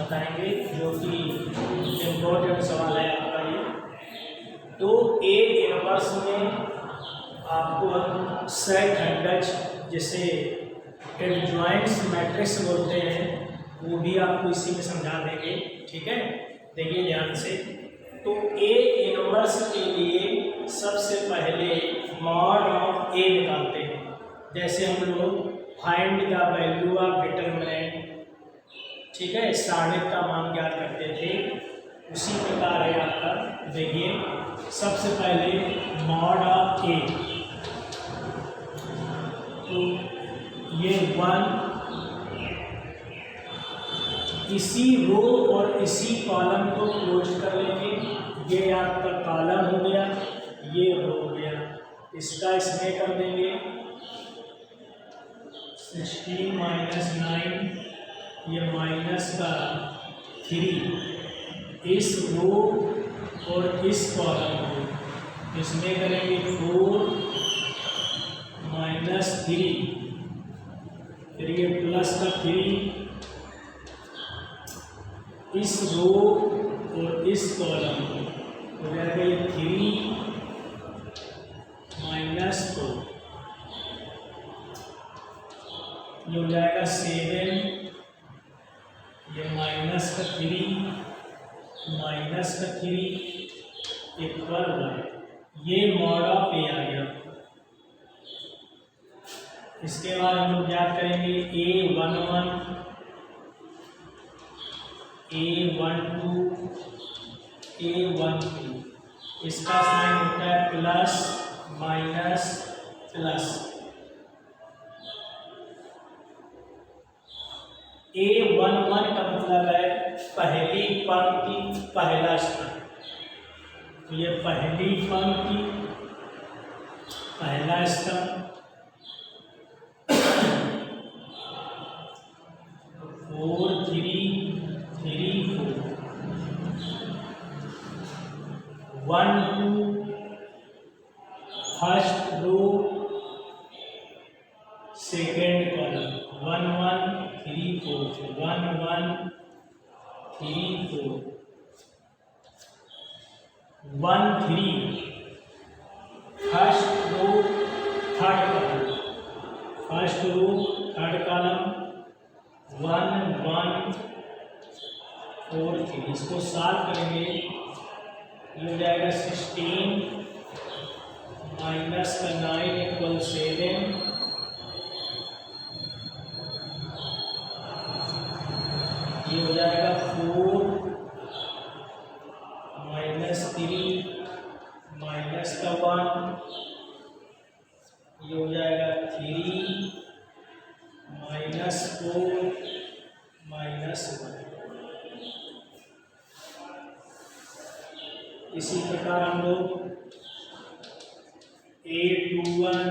बताएंगे, जो कि इम्पोर्टेंट सवाल है आपका ये। तो ए इनवर्स में आपको हम सहखंडज, जिसे एडजॉइंट्स मैट्रिक्स बोलते हैं, वो भी आपको इसी में समझा देंगे। ठीक है, देखिए ध्यान से। तो ए इनवर्स के लिए सबसे पहले मॉड ऑफ ए निकालते हैं। जैसे हम लोग find the value of determinant, ठीक है, सारणिक का मान ज्ञात करते थे, उसी प्रकार है आपका। देखिए सबसे पहले मॉड ऑफ ए, तो ये 1, इसी रो और इसी कॉलम को क्लोज कर लेंगे। ये आपका कॉलम हो गया, ये रो हो गया, इसका इसमें कर देंगे 16 माइनस 9, ये माइनस का 3, इस रो और इस कॉलम को इसमें करेंगे 4 माइनस 3, फिर ये प्लस का 3, इस रो और इस कॉलम को हो जाएगा ये 3 माइनस 4, ये हो जाएगा 7, ये माइनस का 3 माइनस का 3 इक्वल 1। ये मॉड ऑफ ए आ गया। इसके बाद हम लोग याद करेंगे A11, A12, A13, इसका साइन होता है प्लस माइनस प्लस। A11 का मतलब है पहली पंक्ति पहला स्थान, तो ये पहली पंक्ति पहला स्थान, 4 3 3 4, 1 2 first row second column, 1 1 3 4, 1 1 3 4, 1 3 first row third column, first row third column, 1 1 4 3, इसको सॉल्व करेंगे, ये हो जाएगा 16 माइनस का 9 इक्वल 7, ये हो जाएगा 4 माइनस 3 माइनस का 1, ये हो जाएगा 3 माइनस 4 माइनस 1। इसी प्रकार हम लोग A21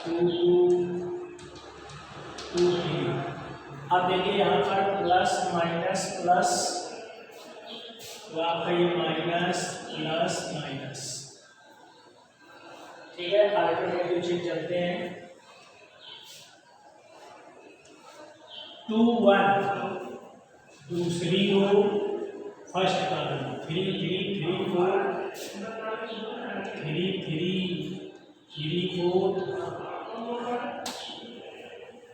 22 23, अब देखिए यहाँ पर प्लस माइनस प्लस, तो आपका ये माइनस प्लस माइनस। ठीक है, अल्टरनेटिव चीज चलते हैं। 2 1 दूसरी रो फर्स्ट कॉलम, 3 3 3 4, 3 3 3 4,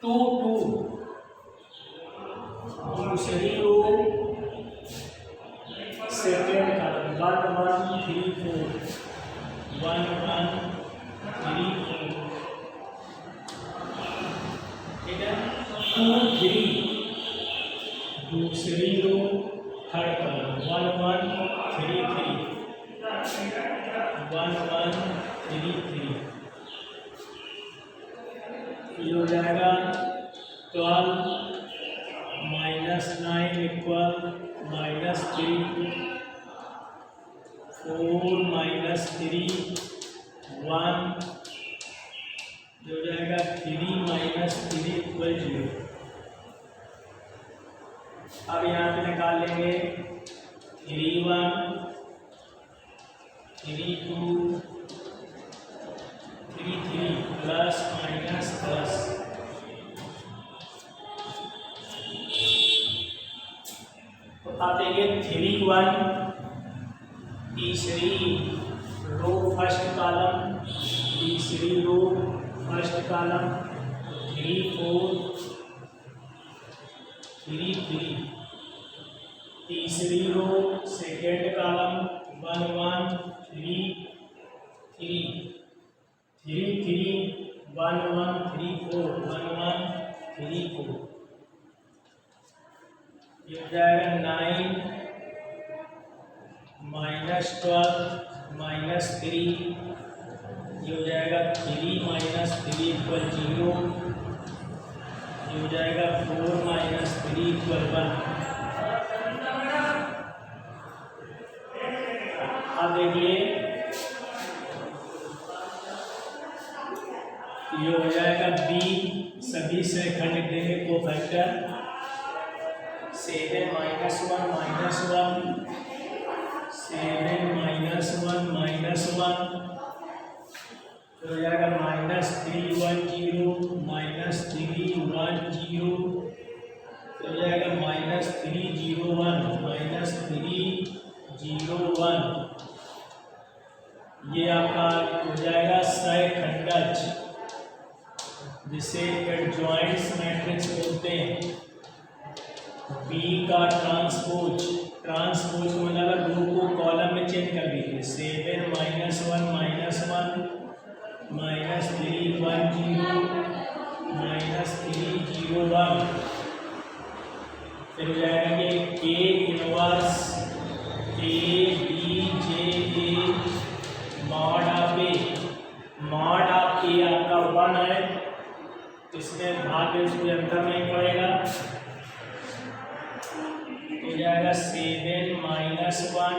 2 2 दूसरी रो सेकेंड कॉलम, 1 1 3 4, 1 1 3 4, ठीक है। 2 3 दूसरी रो थर्ड कॉलम, 1 1 3 3, 1 1 3 3, ये हो जाएगा 12 माइनस 9 इक्वल माइनस 3, 4 माइनस 3 1, जो हो जाएगा 3 माइनस 3 इक्वल 0। अब यहाँ पे निकाल लेंगे 3 1 3 2 3 3 प्लस माइनस प्लस, लगाएंगे 3 1, तीसरी रो फर्स्ट कॉलम, तीसरी रो फर्स्ट कॉलम 3 4 3 3, तीसरी रो सेकेंड कॉलम 1 1 3 3 3 3 1 1 3 4 1 1 3 4, ये हो जाएगा 9 -12 -3, ये हो जाएगा 3 -3 = 0, ये हो जाएगा 4 -3 = 1। अब देखिए ये हो जाएगा b, सभी से खंड देंगे कोफैक्टर 7 -1 -1 7 -1 -1, तो हो जाएगा -3 1 0 -3 1 0, तो हो जाएगा -3 0 1 -3 0 1, ये आपका हो जाएगा सहखंडज, जिसे एडजॉइंट्स मैट्रिक्स बोलते हैं। बी का ट्रांसपोज, ट्रांसपोज को मतलब रो को कॉलम में चेंज कर दीजिए 7 -1 -1 -3 1 0 -3 0 1, फिर हो जाएगा कि A inverse A B J A mod of A, mod of A आपका 1 है, इसमें भाग इसको अंतर नहीं पड़ेगा, हो जाएगा 7 -1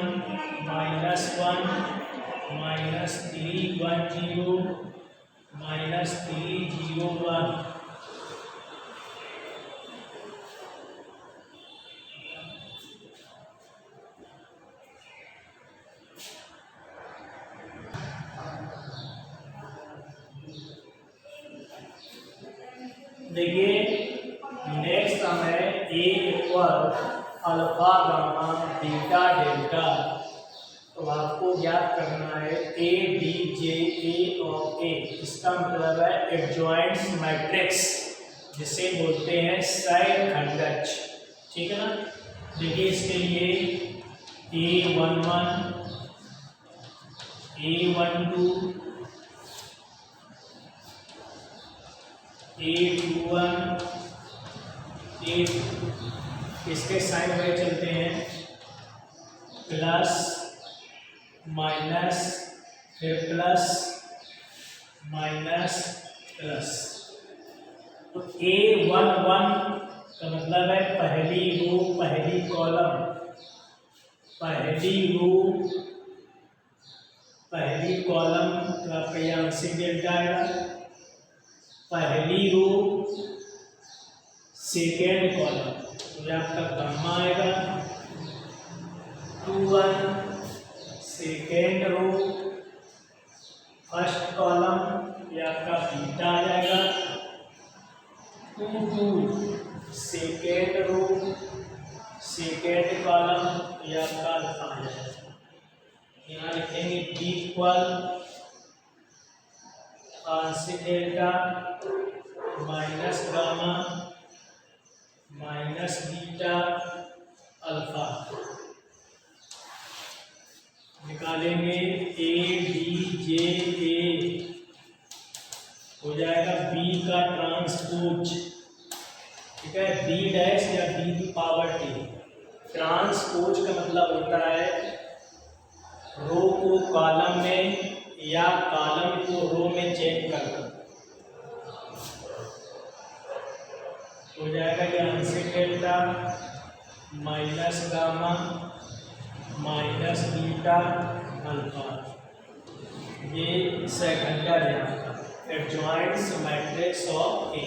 -1 -3 1 0 -3 0 1, देखिए नेक्स्ट हमें A = alpha gamma beta delta, तो आपको ज्ञात करना है A B J A और A, इसका मतलब है एडजॉइंट्स मैट्रिक्स, जिसे बोलते हैं सहखंडज, ठीक है ना। देखिए इसके लिए A11 A12 A21 A2, इसके साइन में चलते हैं प्लस माइनस फिर प्लस माइनस प्लस, तो A11 का मतलब है पहली रो पहली कॉलम, पहली रो पहली कॉलम का आपका आंशिक डेल्टा आएगा, पहली रो सेकेंड कॉलम तो आपका गामा आएगा, 2 1 सेकेंड रो फर्स्ट कॉलम ये आपका बीटा आ जाएगा, 2 2 सेकेंड रो सेकेंड कॉलम ये आपका अल्फा आ जाएगा। यहाँ लिखेंगे B इक्वल आंशिक delta minus gamma minus beta alpha, निकालेंगे A B J A, हो जाएगा B का ट्रांसपोज, ठीक है, B डैश या B की पावर T। ट्रांसपोज का मतलब होता है रो को कॉलम में या कॉलम को रो में चेंज करना, हो जाएगा कि आंशिक delta minus gamma minus beta alpha, ये सहखंडज है आपका एडजॉइंट्स मैट्रिक्स ऑफ A।